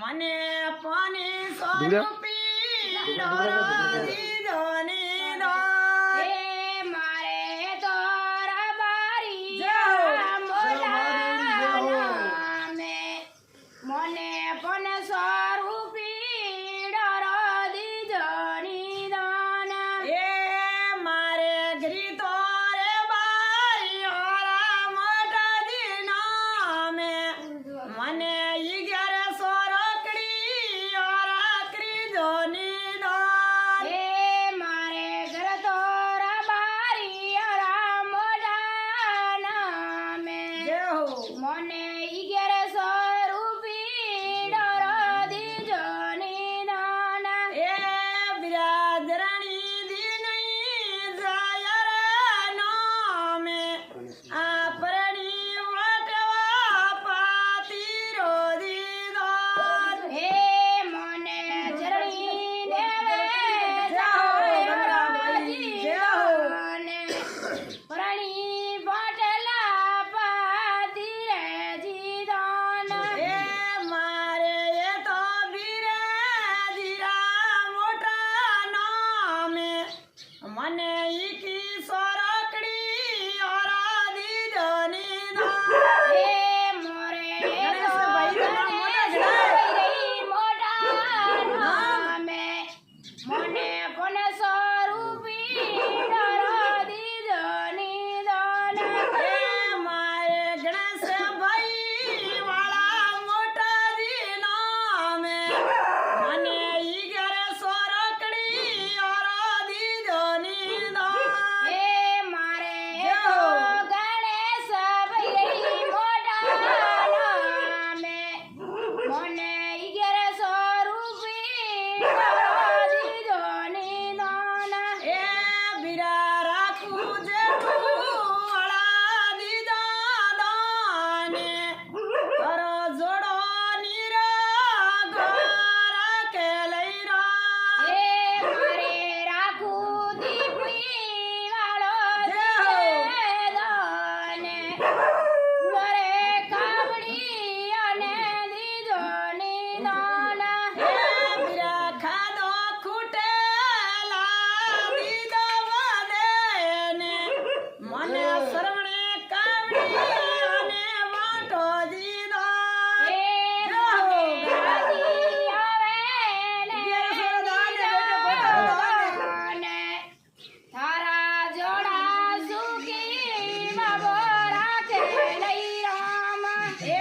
મને પાણી સ્વરૂપી ડોરો દીધો ને દો હે મારે તો રબારી મોલાને મને પણ સ્વરૂપી ડોરો દીધો ની દાન એ મારે ગ્રીતો રે બારી ઓરા મોટા દીનો મે મને ઈ ઘરે સોરકડી ઓરા ક્રીજો ની દોન હે મારે ઘર તો રબારી મોઢા નામે જય હો મને ઈ ઘેર સ્વરૂપી ડોરો દીજો ની દાન એ બિરાદરણી દીનઈ જાય રે નામે આ પરણી વાટવા પાતીરો દીદોન હે મને ચરણી દેવે જય હો ગંગાબાઈ, જય હો. અને પરણી પાટલા પાતી રે જીદાન એ મારે એ તો બીરે દીરા મોટા નામે મને ઈકી સોરકડી ઓરા દીધો ની દાન હે મોરે ગણેશભાઈ તમારા મોટા જણાય. મોટા નામે મને પણ સ્વરૂપી ડોરો દીધો ની દાન એ મારે ગણેશભાઈ વાળા મોટા જી નામે મને ઈ ઘરે સોરકડી ઓરા દીધો ની દાન હે મારે જય તો હો. ગણેશ ભાઈ મોટા નામે મને ઈ ઘેર સ્વરૂપી ડોરો દીધો ની દાન એ બીરા રાખું જેઠું વાળા દીધા દાને તારો જોડો નીરા ગોરા કે લઈ રા હે મારે રાખું દીપી વાળો જય હો. દાને મારે કાવડી અને દીધો ની દાન એ બીરા ખાધો ખૂટેલા દીધો વધેને મને સરવણે કાવડી અને વાટો દીધો હે જય હો. ગાદી આવે ને દાને તારા જોડા સુખી બાબો રાખે લઈ રામ એ